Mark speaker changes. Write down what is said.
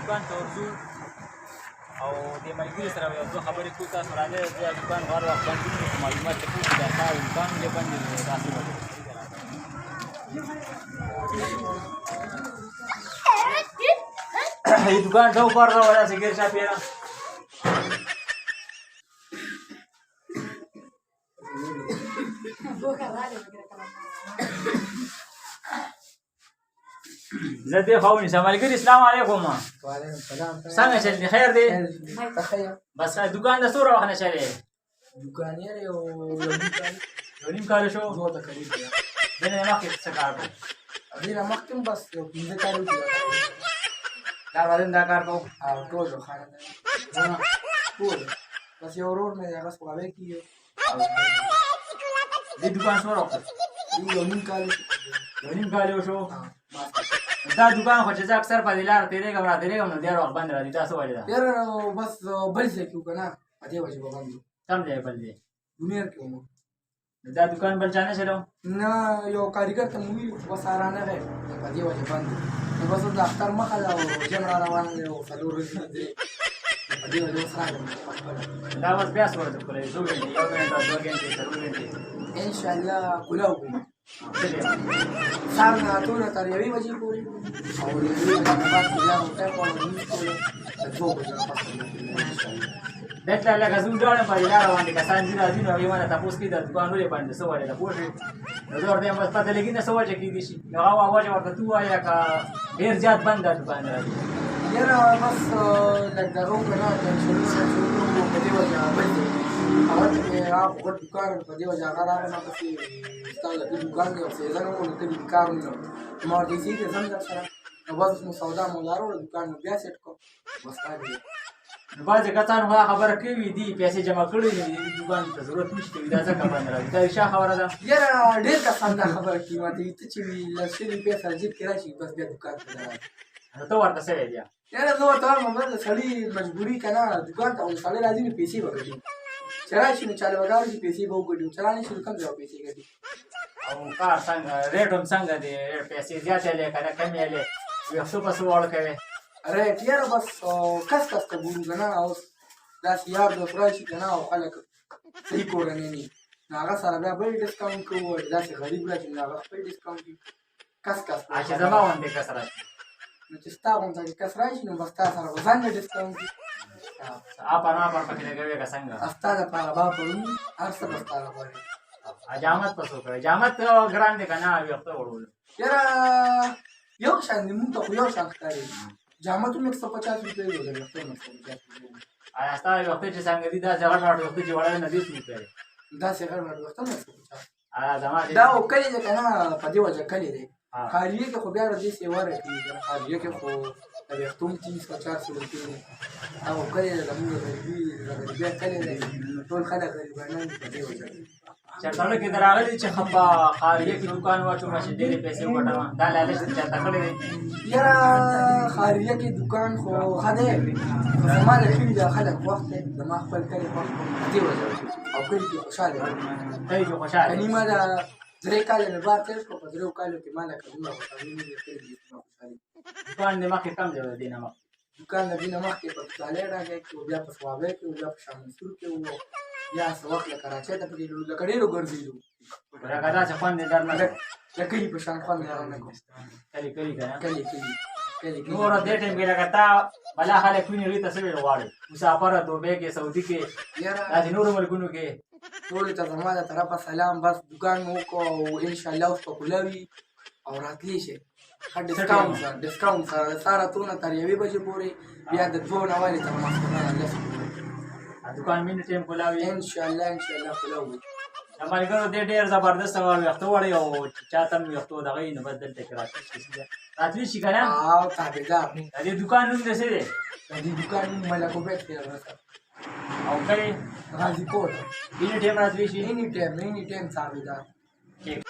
Speaker 1: دکان ته ورځو او د ملګري سره یو څو خبرې کوو. تاسو راځئ زه دکان هر وخت بند کړم خو معلومات چې کوو چې دا ښار دکان ولې بند دی تاسو وګورئ. ये दुकान ठेव कर रहा है सिगरेट शॉप ये ना زدي خوني سلام عليكم السلام عليكم
Speaker 2: وعليكم السلام.
Speaker 1: سامع شل خير دي
Speaker 2: تخيل
Speaker 1: بس दुकान ده صورة واحنا شاليه
Speaker 2: दुकान यार यो
Speaker 1: وليم قالوا شو
Speaker 2: هو ده قريب يا
Speaker 1: بينا ما كنت سكاركم
Speaker 2: अभी ना मक्तम बस यो पिंजे का रूप
Speaker 1: لا بعدين ده كاركو
Speaker 2: तो जो खाना ना पूर बस यो रोड में जाकर सुबह की
Speaker 1: دي दुकान صورة
Speaker 2: ये
Speaker 1: وليم قالوا شو دا दुकान خو چې اکثر په دلار تیرېږم نو ډېر وخت بند راځي تاسو ولې دا
Speaker 2: यार बस बल से क्यों करना अजय वजह बंद
Speaker 1: कम ځای بل دی
Speaker 2: दुनिया क्यों
Speaker 1: دا दुकान बल जाने चलो
Speaker 2: ना यो कारीगर तो मूवी बस आराना है अजय वजह बंद बस डॉक्टर मखला जमरा रवाना है वो सलूर दे अजय वजह सराय
Speaker 1: دا بس بیا سوړ ته کولای زو غنډه یو غنډه دوه غنډه څلور غنډه
Speaker 2: ان شاء الله کلاو سارنا ټول تر یوې بجې پورې او یوې بجې بعد بیا وته په نیمه پورې دوه بجې
Speaker 1: دته لکه زوم ډاړم په لار باندې کسان دي راځي نو یو نه تاسو کې د دکان ولې باندې سو ولې دا پوښي نظر دې مس پته لګي نه سو چې کې دي شي نو هغه واجه ورته تو وایا کا ډیر زیات بند د دکان راځي
Speaker 2: یاره بس لکه درو کنه د شروع په دې وجه باندې اول کې آپ کو دکان په دې وجه هغه راغله چې ستاسو د دکان یو څه زنه مو ته کار نه مور دې چې زنده سره نو بس مو سودا مولارو دکان بیا سیټ کو بس راځي
Speaker 1: نو باز کسان هغه خبره کوي دي پیسې جمع کړې دي د دکان ته ضرورت نشته دا څنګه باندې راځي دا ښه خبره ده
Speaker 2: یاره ډېر کسان دا خبره کوي ماته ته چې لسلي پیسې جیب کې راشي بس بیا دکان ته راځي
Speaker 1: نو ته ورته څه دی
Speaker 2: یاره زه ورته وایم د سړي مجبوري که نه دکان ته او سړی راځي نو پیسې به ګټي چې راشي نو چاله وګاړي چې پیسې به وګټي چې رانشي نو کم ځای به پیسې ګټي
Speaker 1: او کار څنګه ریټ هم څنګه دی پیسې زیاتې لې که نه کمې لې ویښتو پسې وړ کوې
Speaker 2: ریټ یاره بس کس ته ګورو که نه اوس داسې یار دوست راشي که نه او خلک صحیح کورنۍ نه نو هغه سره بیا بل ډسکاونټ کوو داسې غریب راشي نو هغه خپل ډسکاونټ کوي کس
Speaker 1: چې زما غوندې کس راشي
Speaker 2: نو چې ستا غونته کس راشي نو بس تا سره به ځان نه ډسکاونټ کوي
Speaker 1: اپر پکې لګوي که څنګه
Speaker 2: ستا دپاره به پرون هر څه به ستا لپاره
Speaker 1: حجامت پسو کوي حجامت ګران دی که نه ویښته وړول
Speaker 2: یاره یو شان دی مونږ ته خو یو شان ښکاري جامت هم 150 روپۍ دی ویښته هم 150 روپۍ
Speaker 1: ایا ستا ویښته چې څنګه دي داسې غټ غټ ویښته چې وړی نه 20 روپۍ دی
Speaker 2: داسې غټ غټ ویښته هم 150
Speaker 1: ایا زما
Speaker 2: دا خو کلي دی که نه په دې وجه کلي دی خاریه کې خو بیا د دې سیوا راکېږي خاریه کې خو د ویښتو هم 300-400 روپۍ دی دا خو کلي دی زموږ د غریبۍ کلي دی ټول خلک غریبانان دي په دې وجه
Speaker 1: چرته کې دراغلي چې خپه خاریه کې دکان واچوم چې ډېرې پیسې وګټم دا لالچ چاته کړی دی
Speaker 2: یاره خاریه کې دکان خو ښه دی زما د کلي د خلک وخت دی زما خپل کلي خوښ دی په دې وجه او کلي کې خوشحاله یم
Speaker 1: کلي کې خوشحاله
Speaker 2: کني ما د 3 کاله مې بار تېر کړو په 3 کالو کې ما لکه دومره خوشحالي نه دي کړې خوشحالي
Speaker 1: دکان دې مخکې کم دی د دې نه مخکې
Speaker 2: دکان د دې نه مخکې په پټالۍ راغی کې بیا په سوابۍ کې بیا په شاه منصور کې و بیا څه وخت له کراچۍ ته پکې لکه ډېرو ګرځېدو
Speaker 1: لکه داسې خوند یې در نه
Speaker 2: د کلي په شان خوند یې نه کوم
Speaker 1: کلي کلي که نه
Speaker 2: کلي
Speaker 1: نور دې ټایم کې لکه تا بلا خلک ویني هغوی ته څه ویل غواړې مسافره دوبۍ کې سعودي کې داسې نورو ملکونو کې
Speaker 2: ټولو ته زما د طرفه سلام بس دکان مو وکړو او انشاءالله اوس په کله وي او راتلی شي ښه ډسکاونټ سره د ساره تونه تر یوې بجې پورې بیا د 2 نه ولې تر ماسپښینه 10
Speaker 1: دکان مینې ټایم کلاوي
Speaker 2: انشاءالله کله وي
Speaker 1: ملګرو دې ډېر زبردست ویښته وړی او چا ته هم ویښتو دغه وي نو بس دلته کې راتلی شي که نه
Speaker 2: او تابعدار
Speaker 1: د دې دکان نوم دې څه دی
Speaker 2: د دې دکان نوم ملکوبیت دی
Speaker 1: او کلي
Speaker 2: غازي کوټ
Speaker 1: اینی ټایم راتلی شي
Speaker 2: اینی ټایم تابعدار